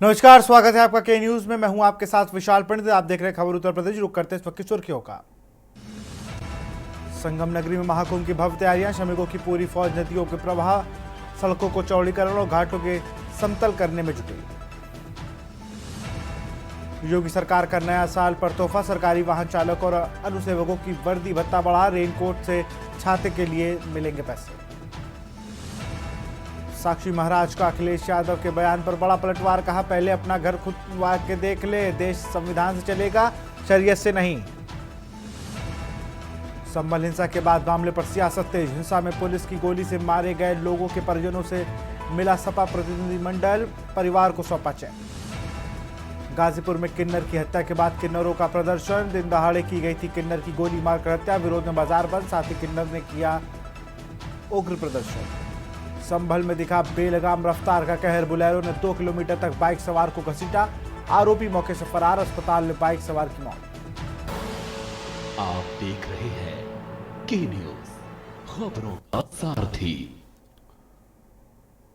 नमस्कार, स्वागत है आपका के न्यूज में। मैं हूं आपके साथ विशाल पंडित। आप देख रहे हैं खबर उत्तर प्रदेश। रुक करते हैं इस वक्त की सुर्खियों का। संगम नगरी में महाकुंभ की भव्य तैयारियां, श्रमिकों की पूरी फौज नदियों के प्रवाह, सड़कों को चौड़ीकरण और घाटों के समतल करने में जुटी। योगी सरकार का नया साल पर तोहफा, सरकारी वाहन चालक और अनुसेवकों की वर्दी भत्ता बढ़ा, रेनकोट से छाते के लिए मिलेंगे पैसे। साक्षी महाराज का अखिलेश यादव के बयान पर बड़ा पलटवार, कहा पहले अपना घर खुद बनवा के देख ले, देश संविधान से चलेगा, शरीयत से नहीं। संभल हिंसा के बाद मामले पर सियासत तेज, हिंसा में पुलिस की गोली से मारे गए लोगों के परिजनों से मिला सपा प्रतिनिधिमंडल, परिवार को सौंपा चेक। गाजीपुर में किन्नर की हत्या के बाद किन्नरों का प्रदर्शन, दिन दहाड़े की गई थी किन्नर की गोली मारकर हत्या, विरोध में बाजार बंद, साथ ही किन्नर ने किया उग्र प्रदर्शन। संभल में दिखा बेलगाम रफ्तार का कहर, बुलेरो ने 2 किलोमीटर तक बाइक सवार को घसीटा, आरोपी मौके से फरार, अस्पताल में बाइक सवार की मौत। आप देख रहे हैं के न्यूज, खबरों का सारथी।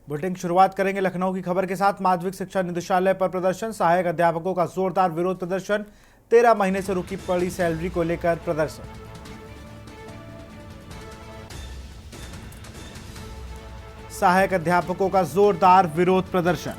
बुलेटिन की शुरुआत करेंगे लखनऊ की खबर के साथ। माध्यमिक शिक्षा निदेशालय पर प्रदर्शन, सहायक अध्यापकों का जोरदार विरोध प्रदर्शन, 13 महीने से रुकी पड़ी सैलरी को लेकर प्रदर्शन। सहायक अध्यापकों का जोरदार विरोध प्रदर्शन।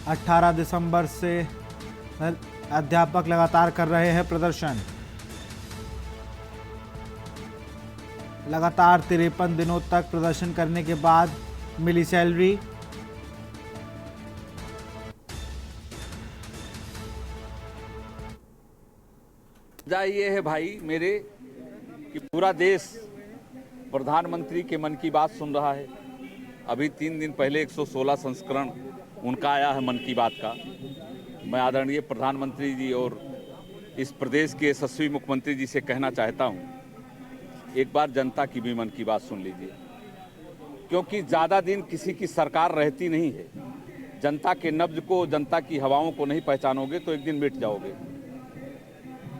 अठारह दिसंबर से अध्यापक लगातार कर रहे हैं प्रदर्शन। लगातार 53 दिनों तक प्रदर्शन करने के बाद मिली सैलरी। ये है भाई मेरे कि पूरा देश प्रधानमंत्री के मन की बात सुन रहा है। अभी 3 दिन पहले 116 संस्करण उनका आया है मन की बात का। मैं आदरणीय प्रधानमंत्री जी और इस प्रदेश के यशस्वी मुख्यमंत्री जी से कहना चाहता हूं, एक बार जनता की भी मन की बात सुन लीजिए, क्योंकि ज़्यादा दिन किसी की सरकार रहती नहीं है। जनता के नब्ज को, जनता की हवाओं को नहीं पहचानोगे तो एक दिन मिट जाओगे।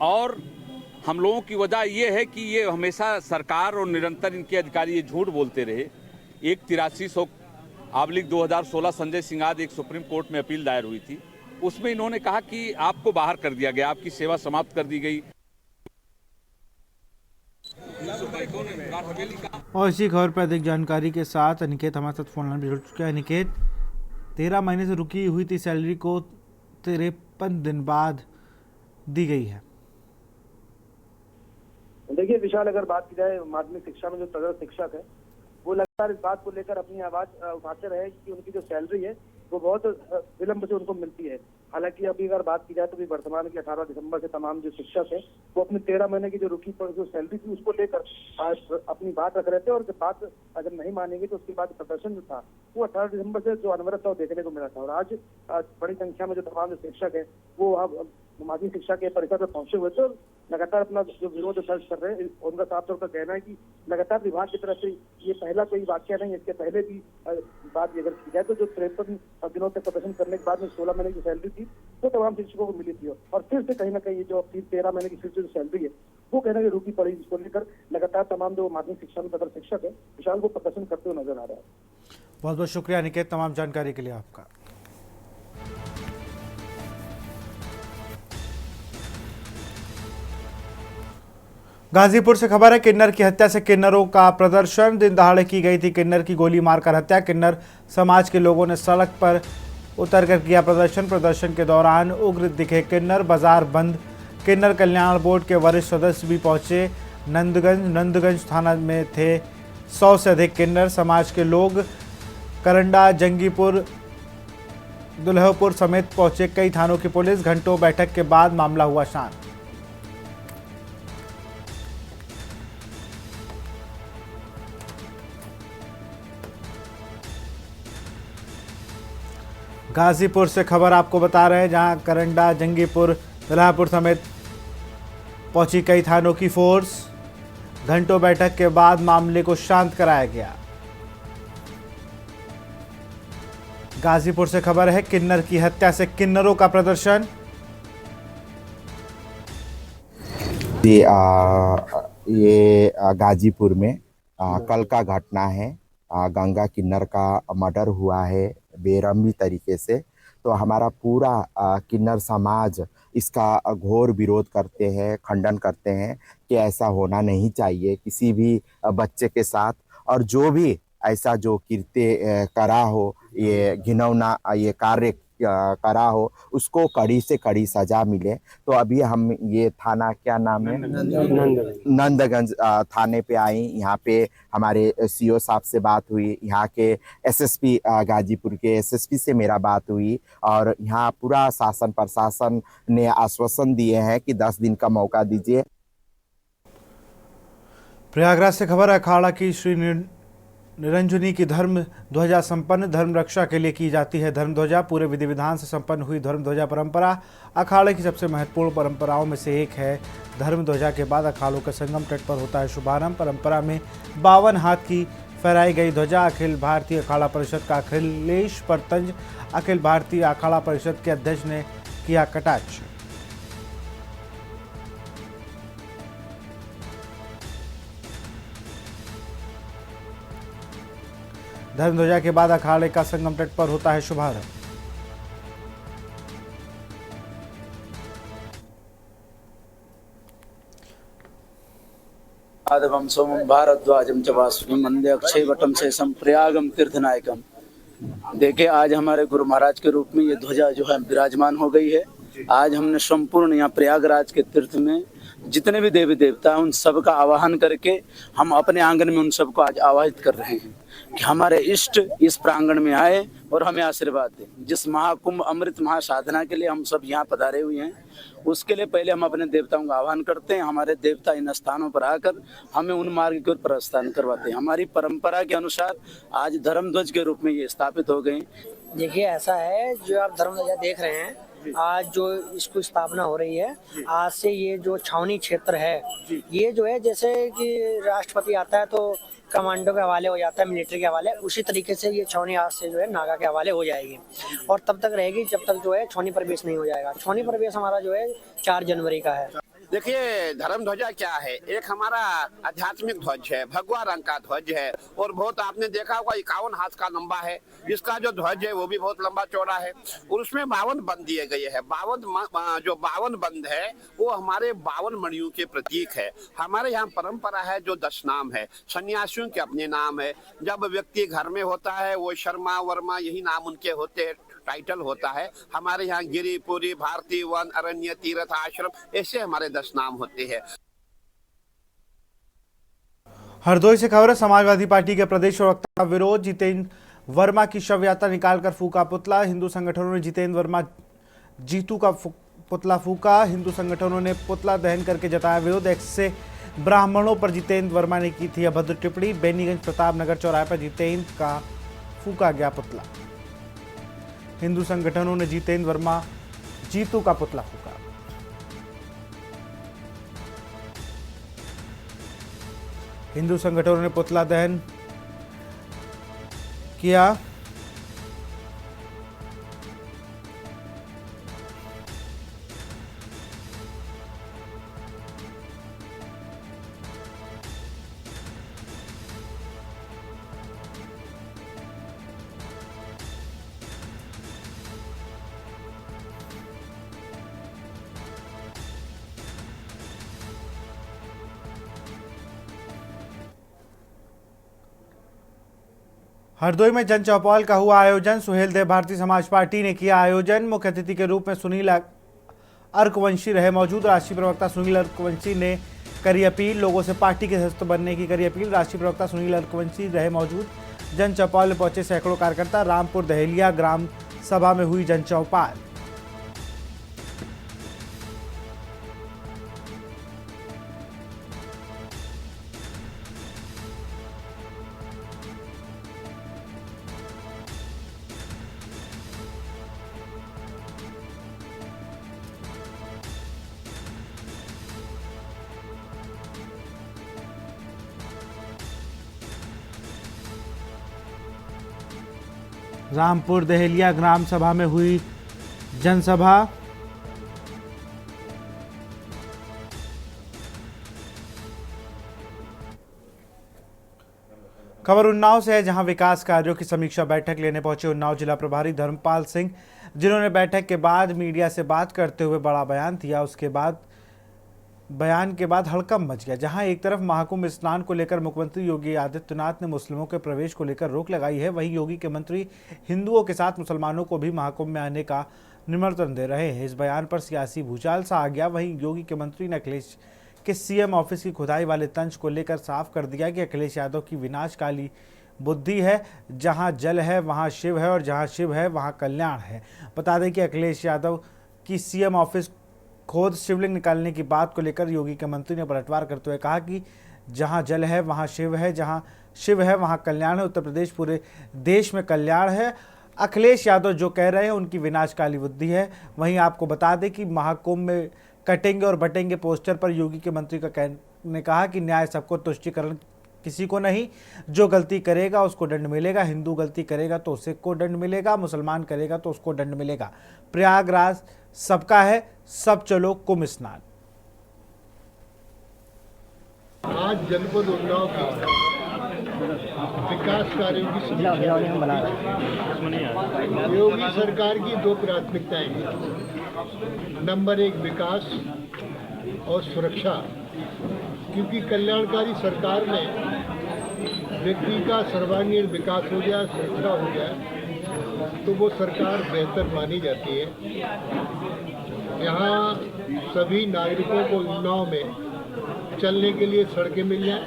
और हम लोगों की वजह ये है कि ये हमेशा सरकार और निरंतर इनके अधिकारी ये झूठ बोलते रहे। एक 83/2016 संजय सिंह आदि एक सुप्रीम कोर्ट में अपील दायर हुई थी, उसमें इन्होंने कहा कि आपको बाहर कर दिया गया, आपकी सेवा समाप्त कर दी गई। और इसी खबर पर अधिक जानकारी के साथ अनिकेत हमारे साथ फोन लाइन पर जुड़ चुके हैं। अनिकेत, 13 महीने से रुकी हुई थी सैलरी को 53 दिन बाद दी गई है। देखिए विशाल, अगर बात की जाए माध्यमिक शिक्षा में जो तगड़ा शिक्षक है वो लगातार इस बात को लेकर अपनी आवाज उठाते रहे कि उनकी जो सैलरी है वो बहुत विलंब से उनको मिलती है। हालांकि अभी अगर बात की जाए तो भी वर्तमान की 18 दिसंबर से तमाम जो शिक्षक है वो अपनी 13 महीने की जो रुकी जो सैलरी थी उसको लेकर अपनी बात रख रहे थे, और जब बात अगर नहीं मानेंगे तो उसके बाद प्रदर्शन जो था वो 18 दिसंबर से जो अनवरत था वो देखने को मिला था। और आज बड़ी संख्या में जो तमाम जो शिक्षक है वो वहाँ माध्यमिक शिक्षा के परिसर में पहुंचे हुए थे और लगातार अपना जो विरोध दर्ज कर रहे हैं। उनका साफ तौर पर कहना है कि लगातार विभाग की तरफ से ये पहला कोई वाक्य नहीं, इसके पहले भी बात अगर की जाए तो जो 53 दिनों तक प्रदर्शन करने के बाद में 16 महीने की सैलरी थी तो तमाम शिक्षकों को मिली थी, और फिर से कहीं ना कहीं जो 13 महीने की फिर से जो सैलरी है वो कहना कि रुकी पड़ी, जिसको लेकर लगातार तमाम जो माध्यमिक शिक्षा में तथा शिक्षक है विशाल को प्रदर्शन करते हुए नजर आ रहा है। बहुत बहुत शुक्रिया अनिकेत, तमाम जानकारी के लिए आपका। गाजीपुर से खबर है, किन्नर की हत्या से किन्नरों का प्रदर्शन, दिन दहाड़े की गई थी किन्नर की गोली मारकर हत्या, किन्नर समाज के लोगों ने सड़क पर उतरकर किया प्रदर्शन। प्रदर्शन के दौरान उग्र दिखे किन्नर, बाजार बंद। किन्नर कल्याण बोर्ड के वरिष्ठ सदस्य भी पहुंचे नंदगंज थाना में थे 100 से अधिक किन्नर समाज के लोग। करंडा, जंगीपुर, दुल्हपुर समेत पहुंचे कई थानों की पुलिस। घंटों बैठक के बाद मामला हुआ शांत। गाजीपुर से खबर आपको बता रहे हैं, जहां करंडा, जंगीपुर, दुल्हापुर समेत पहुंची कई थानों की फोर्स। घंटों बैठक के बाद मामले को शांत कराया गया। गाजीपुर से खबर है, किन्नर की हत्या से किन्नरों का प्रदर्शन। जी, ये गाजीपुर में कल का घटना है। गंगा किन्नर का मर्डर हुआ है बेरहमी तरीके से। तो हमारा पूरा किन्नर समाज इसका घोर विरोध करते हैं, खंडन करते हैं कि ऐसा होना नहीं चाहिए किसी भी बच्चे के साथ। और जो भी ऐसा जो कृत्य करा हो, ये घिनौना ये कार्य करा हो, उसको कड़ी से कड़ी सजा मिले। तो अभी हम ये थाना, क्या नाम है, नंदगंज थाने पे आई। यहाँ पे हमारे सीओ साहब से बात हुई, यहाँ के एसएसपी गाजीपुर के एसएसपी से मेरा बात हुई। और यहाँ पूरा शासन प्रशासन ने आश्वासन दिए हैं कि 10 दिन का मौका दीजिए। प्रयागराज से खबर है, अखाड़ा की श्री निरंजनी की धर्म ध्वजा संपन्न। धर्म रक्षा के लिए की जाती है धर्म ध्वजा। पूरे विधि विधान से संपन्न हुई धर्म ध्वजा परंपरा अखाड़े की सबसे महत्वपूर्ण परंपराओं में से एक है। धर्म ध्वजा के बाद अखाड़ों के संगम तट पर होता है शुभारंभ। परंपरा में 52 हाथ की फहराई गई ध्वजा अखिल भारतीय अखाड़ा परिषद का अखिलेश परतंज, अखिल भारतीय अखाड़ा परिषद के अध्यक्ष ने किया कटाक्ष। धर्म ध्वजा के बाद अखाड़े का संगम तट पर होता है शुभारंभ। आदवम सोमम भारद्वाजम च वासुदेव मंदे अक्षय वटम से संप्रयागम तीर्थनायकम। देखिए, आज हमारे गुरु महाराज के रूप में ये ध्वजा जो है विराजमान हो गई है। आज हमने संपूर्ण यहाँ प्रयागराज के तीर्थ में जितने भी देवी देवता हैं उन सब का आवाहन करके हम अपने आंगन में उन सबको आज आवाहित कर रहे हैं कि हमारे इष्ट इस प्रांगण में आए और हमें आशीर्वाद दें। जिस महाकुंभ अमृत महासाधना के लिए हम सब यहाँ पधारे हुए हैं, उसके लिए पहले हम अपने देवताओं का आह्वान करते हैं। हमारे देवता इन स्थानों पर आकर हमें उन मार्ग की ओर प्रस्थान करवाते हैं। हमारी परंपरा के अनुसार आज धर्मध्वज के रूप में ये स्थापित हो गए। देखिए, ऐसा है, जो आप धर्मध्वजा देख रहे हैं, आज जो इसको स्थापना हो रही है, आज से ये जो छावनी क्षेत्र है, ये जो है जैसे कि राष्ट्रपति आता है तो कमांडो के हवाले हो जाता है, मिलिट्री के हवाले, उसी तरीके से ये छावनी आज से जो है नागा के हवाले हो जाएगी और तब तक रहेगी जब तक जो है छावनी प्रवेश नहीं हो जाएगा। छावनी प्रवेश हमारा जो है 4 जनवरी का है। देखिए, धर्म ध्वजा क्या है? एक हमारा आध्यात्मिक ध्वज है, भगवा रंग का ध्वज है और बहुत आपने देखा होगा 51 हाथ का लंबा है। इसका जो ध्वज है वो भी बहुत लंबा चौड़ा है और उसमें 52 बंद दिए गए हैं। 52 बंद है वो हमारे 52 मणियों के प्रतीक है। हमारे यहाँ परंपरा है जो 10 नाम है, सन्यासियों के अपने नाम है। जब व्यक्ति घर में होता है वो शर्मा वर्मा यही नाम उनके होते हैं, टाइटल होता है। हमारे यहाँ गिरी, पुरी, भारती, वन, अरण्य, तीर्थ, आश्रम, ऐसे हमारे 10 नाम होते हैं। हरदोई से खबर है, समाजवादी पार्टी के प्रदेश प्रवक्ता का विरोध। जितेंद्र वर्मा की शव यात्रा निकालकर फूका पुतला। हिंदू संगठनों ने जितेंद्र वर्मा जीतू का पुतला फूका। हिंदू संगठनों ने पुतला दहन करके जताया विरोध। एक्स से ब्राह्मणों पर जितेंद्र वर्मा ने की थी अभद्र टिप्पणी। बेनीगंज प्रताप नगर चौराहे पर जितेंद्र का फूका गया पुतला। हिंदू संगठनों ने जितेंद्र वर्मा जीतू का पुतला फूका। हिंदू संगठनों ने पुतला दहन किया। हरदोई में जन चौपाल का हुआ आयोजन। सुहेल देव भारतीय समाज पार्टी ने किया आयोजन। मुख्य अतिथि के रूप में सुनील अर्कवंशी रहे मौजूद। राष्ट्रीय प्रवक्ता सुनील अर्कवंशी ने करी अपील, लोगों से पार्टी के सदस्य बनने की करी अपील। राष्ट्रीय प्रवक्ता सुनील अर्कवंशी रहे मौजूद। जन चौपाल में पहुंचे सैकड़ों कार्यकर्ता। रामपुर दहेलिया ग्राम सभा में हुई जन चौपाल। रामपुर दहेलिया ग्राम सभा में हुई जनसभा। खबर उन्नाव से है, जहां विकास कार्यों की समीक्षा बैठक लेने पहुंचे उन्नाव जिला प्रभारी धर्मपाल सिंह, जिन्होंने बैठक के बाद मीडिया से बात करते हुए बड़ा बयान दिया। उसके बाद बयान के बाद हड़कंप मच गया, जहां एक तरफ महाकुंभ स्नान को लेकर मुख्यमंत्री योगी आदित्यनाथ ने मुस्लिमों के प्रवेश को लेकर रोक लगाई है, वहीं योगी के मंत्री हिंदुओं के साथ मुसलमानों को भी महाकुंभ में आने का निमंत्रण दे रहे हैं। इस बयान पर सियासी भूचाल सा आ गया। वहीं योगी के मंत्री ने अखिलेश के सीएम ऑफिस की खुदाई वाले तंज को लेकर साफ कर दिया कि अखिलेश यादव की विनाशकाली बुद्धि है, जहां जल है वहां शिव है और जहां शिव है वहां कल्याण है। बता दें कि अखिलेश यादव की सीएम ऑफिस खोद शिवलिंग निकालने की बात को लेकर योगी के मंत्री ने पलटवार करते हुए कहा कि जहां जल है वहां शिव है, जहां शिव है वहां कल्याण है। उत्तर प्रदेश पूरे देश में कल्याण है। अखिलेश यादव जो कह रहे हैं उनकी विनाशकाली बुद्धि है। वहीं आपको बता दें कि महाकुंभ में कटेंगे और बटेंगे पोस्टर पर योगी के मंत्री ने कहा कि न्याय सबको, तुष्टिकरण किसी को नहीं, जो गलती करेगा उसको दंड मिलेगा। हिंदू गलती करेगा तो उसे को दंड मिलेगा, मुसलमान करेगा तो उसको दंड मिलेगा। प्रयागराज सबका है, सब चलो कुंभ स्नान। आज जनपद उन्नाव का विकास कार्यों की समीक्षा योगी सरकार की दो प्राथमिकताएं हैं। नंबर 1 विकास और सुरक्षा, क्योंकि कल्याणकारी सरकार में व्यक्ति का सर्वांगीण विकास हो जाए, सुरक्षा हो जाए तो वो सरकार बेहतर मानी जाती है। यहाँ सभी नागरिकों को उन्नाव में चलने के लिए सड़कें मिल जाएं,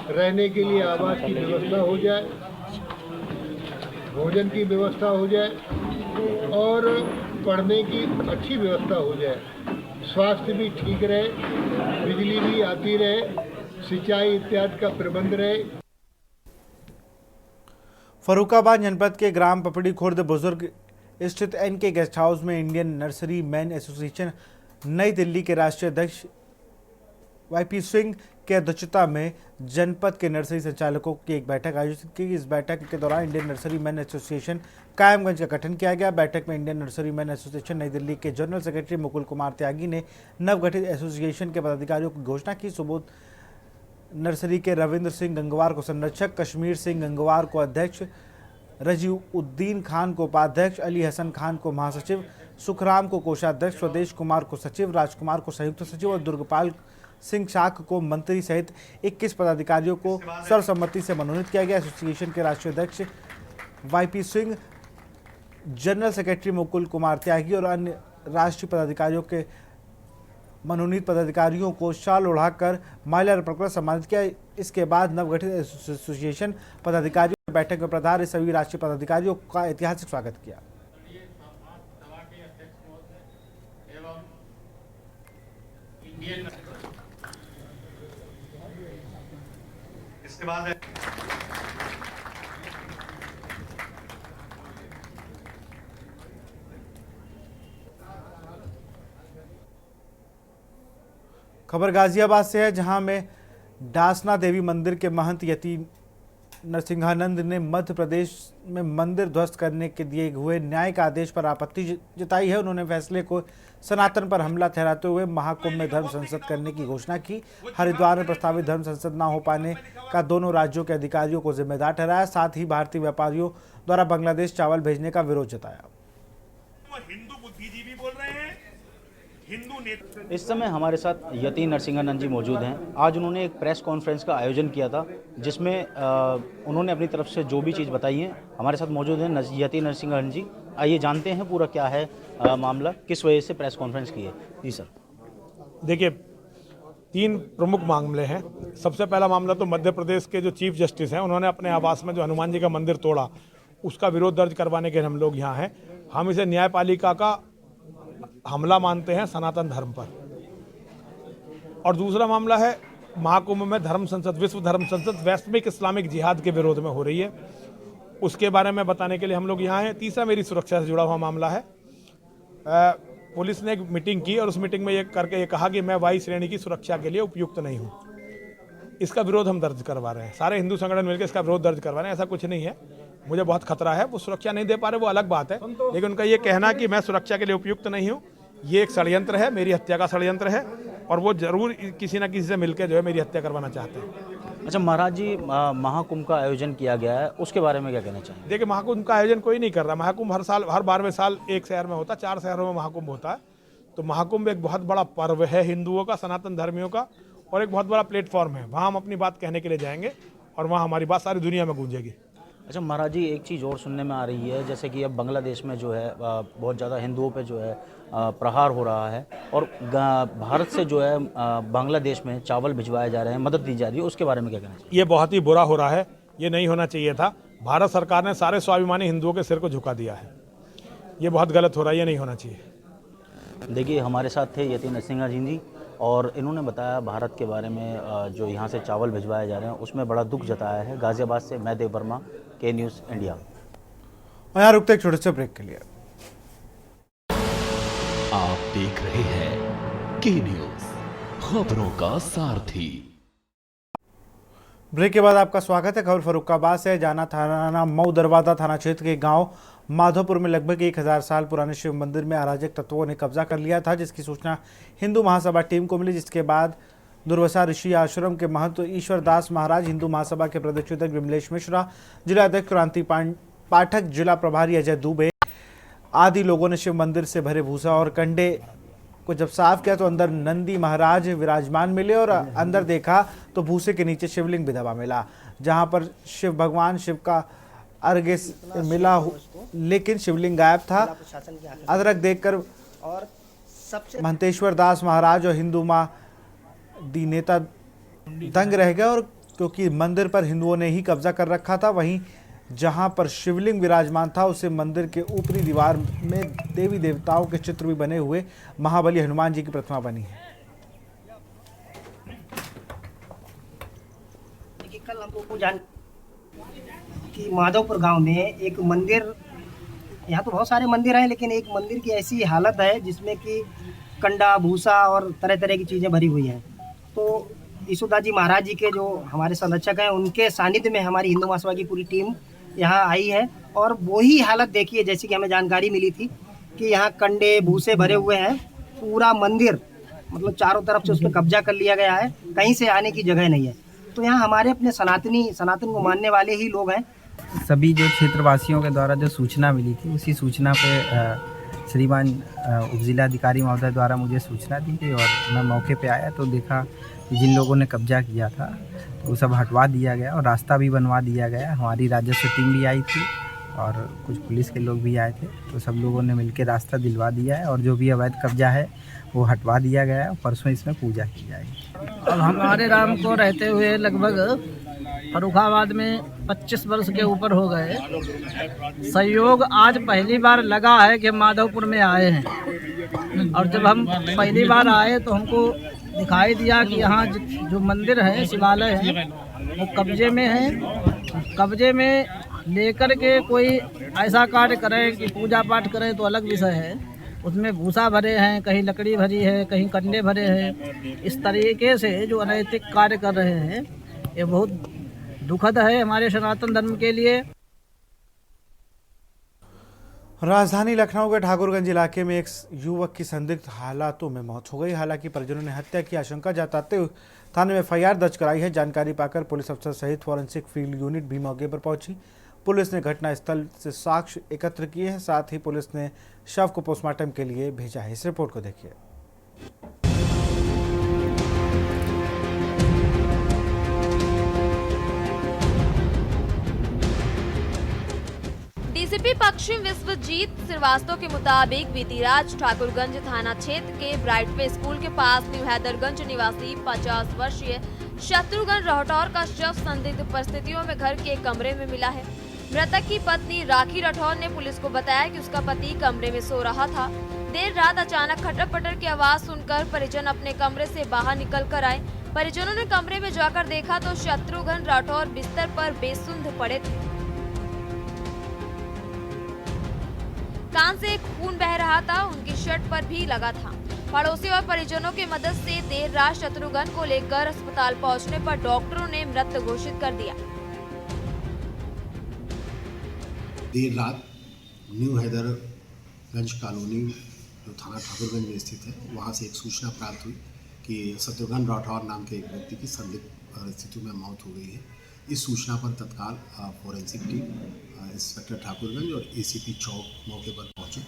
रहने के लिए आवास की व्यवस्था हो जाए, भोजन की व्यवस्था हो जाए और पढ़ने की अच्छी व्यवस्था हो जाए, स्वास्थ्य भी ठीक रहे, बिजली भी आती रहे, सिंचाई इत्यादि का प्रबंध रहे। फर्रुखाबाद जनपद के ग्राम पपड़ी खुर्द बुजुर्ग स्थित एनके गेस्ट हाउस में इंडियन नर्सरी मैन एसोसिएशन नई दिल्ली के राष्ट्रीय अध्यक्ष वाईपी सिंह की अध्यक्षता में जनपद के नर्सरी संचालकों की एक बैठक आयोजित की। इस बैठक के दौरान Indian nursery man association Kaimganj का गठन किया गया। बैठक में इंडियन नर्सरी मैन एसोसिएशन नई दिल्ली के जनरल सेक्रेटरी मुकुल कुमार त्यागी ने नवगठित एसोसिएशन के पदाधिकारियों की घोषणा की। सुबोध नर्सरी के रविंद्र सिंह गंगवार को संरक्षक, कश्मीर सिंह गंगवार को अध्यक्ष, रजीव उद्दीन खान को उपाध्यक्ष, अली हसन खान को महासचिव, सुखराम को कोषाध्यक्ष, स्वदेश कुमार को सचिव, राजकुमार को संयुक्त सचिव और दुर्गपाल सिंह शाख को मंत्री सहित 21 पदाधिकारियों को सर्वसम्मति से मनोनीत किया गया। एसोसिएशन के राष्ट्रीय अध्यक्ष YP Singh, general secretary Mukul Kumar Tyagi और अन्य राष्ट्रीय पदाधिकारियों के मनोनीत पदाधिकारियों को शाल उड़ाकर माल्यार्पण कर सम्मानित किया। इसके बाद नवगठित एसोसिएशन पदाधिकारियों ने बैठक में पधारे सभी राष्ट्रीय पदाधिकारियों का ऐतिहासिक स्वागत किया। इसके बाद है खबर गाजियाबाद से है, जहां में डासना देवी मंदिर के महंत यति नरसिंहानंद ने मध्य प्रदेश में मंदिर ध्वस्त करने के दिए हुए न्याय का आदेश पर आपत्ति जताई है। उन्होंने फैसले को सनातन पर हमला ठहराते हुए महाकुंभ में धर्म संसद करने की घोषणा की। हरिद्वार में प्रस्तावित धर्म संसद न हो पाने का दोनों राज्यों के अधिकारियों को जिम्मेदार ठहराया। साथ ही भारतीय व्यापारियों द्वारा बांग्लादेश चावल भेजने का विरोध जताया। हिंदू बुद्धिजीवी बोल रहे हैं, हिंदू नेता। इस समय हमारे साथ यति नरसिंहानंद जी मौजूद हैं। आज उन्होंने एक प्रेस कॉन्फ्रेंस का आयोजन किया था, जिसमें उन्होंने अपनी तरफ से जो भी चीज़ बताई है। हमारे साथ मौजूद हैं यति नरसिंहानंद जी। आइए जानते हैं पूरा क्या है मामला, किस वजह से प्रेस कॉन्फ्रेंस की है। जी सर। देखिए, 3 प्रमुख मामले हैं। सबसे पहला मामला तो मध्य प्रदेश के जो चीफ जस्टिस हैं, उन्होंने अपने आवास में जो हनुमान जी का मंदिर तोड़ा, उसका विरोध दर्ज करवाने के हम लोग यहाँ हैं। हम इसे न्यायपालिका का हमला मानते हैं सनातन धर्म पर। और दूसरा मामला है महाकुंभ में धर्म संसद, विश्व धर्म संसद वैश्विक इस्लामिक जिहाद के विरोध में हो रही है, उसके बारे में बताने के लिए हम लोग यहाँ हैं। तीसरा मेरी सुरक्षा से जुड़ा हुआ मामला है। पुलिस ने एक मीटिंग की और उस मीटिंग में ये कहा कि मैं वायु श्रेणी की सुरक्षा के लिए उपयुक्त नहीं हूँ। इसका विरोध हम दर्ज करवा रहे हैं। सारे हिंदू संगठन मिलकर इसका विरोध दर्ज करवा रहे हैं। ऐसा कुछ नहीं है, मुझे बहुत खतरा है। वो सुरक्षा नहीं दे पा रहे, वो अलग बात है, लेकिन उनका ये कहना कि मैं सुरक्षा के लिए उपयुक्त नहीं हूँ, ये एक षड्यंत्र है, मेरी हत्या का षड्यंत्र है और वो जरूर किसी न किसी से मिलकर जो है मेरी हत्या करवाना चाहते हैं। अच्छा महाराज जी, महाकुंभ का आयोजन किया गया है, उसके बारे में क्या कहना चाहेंगे? देखिए, महाकुंभ का आयोजन कोई नहीं कर रहा। महाकुंभ हर 12वें साल एक शहर में होता है, 4 शहरों में महाकुंभ होता है। तो महाकुंभ एक बहुत बड़ा पर्व है हिंदुओं का, सनातन धर्मियों का, और एक बहुत बड़ा प्लेटफॉर्म है। वहाँ हम अपनी बात कहने के लिए जाएंगे और वहाँ हमारी बात सारी दुनिया में गूंजेगी। अच्छा महाराज जी, एक चीज़ और सुनने में आ रही है, जैसे कि अब बांग्लादेश में जो है बहुत ज़्यादा हिंदुओं पे जो है प्रहार हो रहा है, और भारत से जो है बांग्लादेश में चावल भिजवाए जा रहे हैं, मदद दी जा रही है, उसके बारे में क्या कहना चाहिए? ये बहुत ही बुरा हो रहा है, ये नहीं होना चाहिए था। भारत सरकार ने सारे स्वाभिमानी हिंदुओं के सिर को झुका दिया है। ये बहुत गलत हो रहा है, ये नहीं होना चाहिए। देखिए, हमारे साथ थे यति नरसिंहा जी, और इन्होंने बताया भारत के बारे में जो यहाँ से चावल भिजवाए जा रहे हैं उसमें बड़ा दुख जताया है। गाजियाबाद से मैं देव वर्मा, के न्यूज़ इंडिया। और यहाँ रुकते एक छोटे से ब्रेक के लिए। आप देख रहे हैं के न्यूज़, खबरों का सारथी। ब्रेक के बाद आपका स्वागत है। खबर फर्रुखाबाद से। जाना थाना मऊ दरवाजा थाना क्षेत्र के गांव माधोपुर में लगभग 1000 साल पुराने शिव मंदिर में अराजक तत्वों ने कब्जा कर लिया था, जिसकी सूचना हिंदू महासभा टीम को मिली, जिसके बाद दुर्वासा ऋषि आश्रम के महंत ईश्वर दास महाराज, हिंदू महासभा के प्रदेश अध्यक्ष विमलेश मिश्रा, जिला अध्यक्ष क्रांति पाठक, जिला प्रभारी अजय दुबे आदि लोगों ने शिव मंदिर से भरे भूसा और कंडे को जब साफ किया तो अंदर नंदी महाराज विराजमान मिले, और अंदर देखा तो भूसे के नीचे शिवलिंग भी दबा मिला, जहां पर शिव भगवान शिव का अर्घ्य मिला, लेकिन शिवलिंग गायब था। अदरक देखकर और सबसे महंतेश्वर दास महाराज और हिंदू मां दी नेता दंग रह गए, और क्योंकि मंदिर पर हिंदुओं ने ही कब्जा कर रखा था। वहीं जहां पर शिवलिंग विराजमान था उसे मंदिर के ऊपरी दीवार में देवी देवताओं के चित्र भी बने हुए महाबली हनुमान जी की प्रतिमा बनी है। कल हमको जान कि माधोपुर गांव में एक मंदिर, यहाँ तो बहुत सारे मंदिर हैं, लेकिन एक मंदिर की ऐसी हालत है जिसमें कि कंडा भूसा और तरह तरह की चीज़ें भरी हुई हैं। तो ईशुदास जी महाराज जी के जो हमारे संरक्षक हैं, उनके सानिध्य में हमारी हिंदू महासभा की पूरी टीम यहाँ आई है, और वही हालत देखी है जैसे कि हमें जानकारी मिली थी कि यहाँ कंडे भूसे भरे हुए हैं। पूरा मंदिर मतलब चारों तरफ से उस पर कब्जा कर लिया गया है, कहीं से आने की जगह नहीं है। तो यहाँ हमारे अपने सनातन को मानने वाले ही लोग हैं। सभी जो क्षेत्रवासियों के द्वारा जो सूचना मिली थी, उसी सूचना पे श्रीमान उपजिलाधिकारी महोदय द्वारा मुझे सूचना दी गई, और मैं मौके पे आया तो देखा कि जिन लोगों ने कब्जा किया था तो वो सब हटवा दिया गया और रास्ता भी बनवा दिया गया। हमारी राजस्व टीम भी आई थी और कुछ पुलिस के लोग भी आए थे, तो सब लोगों ने मिलकर रास्ता दिलवा दिया है, और जो भी अवैध कब्जा है वो हटवा दिया गया है। परसों इसमें पूजा की जाएगी। अब हमारे राम को रहते हुए लगभग फर्रुखाबाद में 25 वर्ष के ऊपर हो गए। सहयोग आज पहली बार लगा है कि माधोपुर में आए हैं, और जब हम पहली बार आए तो हमको दिखाई दिया कि यहाँ जो मंदिर है, शिवालय है, वो कब्जे में है। कब्जे में लेकर के कोई ऐसा कार्य करें कि पूजा पाठ करें तो अलग विषय है। उसमें भूसा भरे हैं, कहीं लकड़ी भरी है, कहीं कंडे भरे हैं। इस तरीके से जो अनैतिक कार्य कर रहे हैं, ये बहुत दुखद है हमारे सनातन धर्म के लिए। राजधानी लखनऊ के ठाकुरगंज इलाके में एक युवक की संदिग्ध हालातों में मौत हो गई। हालांकि परिजनों ने हत्या की आशंका जताते हुए थाने में एफआईआर दर्ज कराई है। जानकारी पाकर पुलिस अफसर सहित फॉरेंसिक फील्ड यूनिट भी मौके पर पहुंची। पुलिस ने घटनास्थल से साक्ष्य एकत्र किए हैं। साथ ही पुलिस ने शव को पोस्टमार्टम के लिए भेजा है। इस रिपोर्ट को देखिए। डीसीपी पश्चिम विश्वजीत श्रीवास्तव के मुताबिक बीती रात ठाकुरगंज थाना क्षेत्र के ब्राइटवे स्कूल के पास न्यू हैदरगंज निवासी 50 वर्षीय शत्रुघ्न राठौर का शव संदिग्ध परिस्थितियों में घर के एक कमरे में मिला है। मृतक की पत्नी राखी राठौर ने पुलिस को बताया कि उसका पति कमरे में सो रहा था। देर रात अचानक खटर पटर की आवाज सुनकर परिजन अपने कमरे से बाहर निकल कर आए। परिजनों ने कमरे में जाकर देखा तो शत्रुघ्न राठौर बिस्तर पर बेसुध पड़े थे। कान से खून बह रहा था, उनकी शर्ट पर भी लगा था। पड़ोसी और परिजनों की मदद से देर रात शत्रुघ्न को लेकर अस्पताल पहुंचने पर डॉक्टरों ने मृत घोषित कर दिया। देर रात न्यू हैदरगंज कॉलोनी जो थाना ठाकुरगंज में स्थित है, वहां से एक सूचना प्राप्त हुई कि शत्रुघ्न राठौर नाम के एक व्यक्ति की संदिग्ध परिस्थितियों में मौत हो गई है। इस सूचना पर तत्काल फोरेंसिक टीम इंस्पेक्टर ठाकुरगंज और एसीपी चौक मौके पर पहुंचे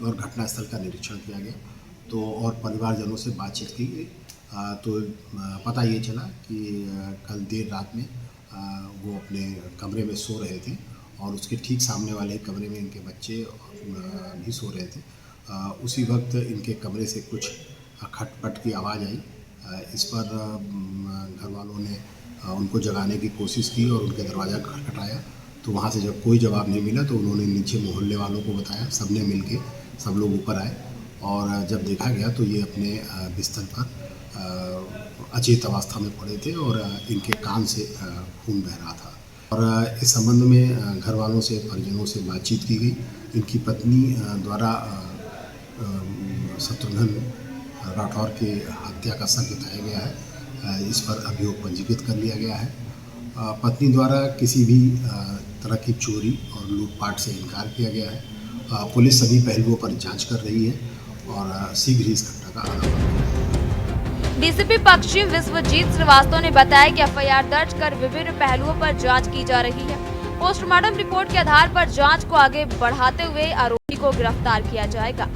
और घटनास्थल का निरीक्षण किया गया तो और परिवारजनों से बातचीत की गई। तो पता ये चला कि कल देर रात में वो अपने कमरे में सो रहे थे और उसके ठीक सामने वाले कमरे में इनके बच्चे भी सो रहे थे। उसी वक्त इनके कमरे से कुछ खटपट की आवाज़ आई। इस पर घर वालों ने उनको जगाने की कोशिश की और उनके दरवाज़ा खटखटाया तो वहाँ से जब कोई जवाब नहीं मिला तो उन्होंने नीचे मोहल्ले वालों को बताया। सबने मिलके सब लोग ऊपर आए और जब देखा गया तो ये अपने बिस्तर पर अचेत अवस्था में पड़े थे और इनके कान से खून बह रहा था। और इस संबंध में घर वालों से परिजनों से बातचीत की गई। इनकी पत्नी द्वारा शत्रुघ्न राठौर की हत्या का शक जताया गया है। इस पर अभियोग पंजीकृत कर लिया गया है। पत्नी द्वारा किसी भी तरह की चोरी और लूटपाट से इनकार किया गया है। पुलिस सभी पहलुओं पर जांच कर रही है और शीघ्र ही इस घटना का आरोप। डीसीपी पश्चिम विश्वजीत श्रीवास्तव ने बताया कि एफआईआर दर्ज कर विभिन्न पहलुओं पर जांच की जा रही है। पोस्टमार्टम रिपोर्ट के आधार पर जांच को आगे बढ़ाते हुए आरोपी को गिरफ्तार किया जाएगा।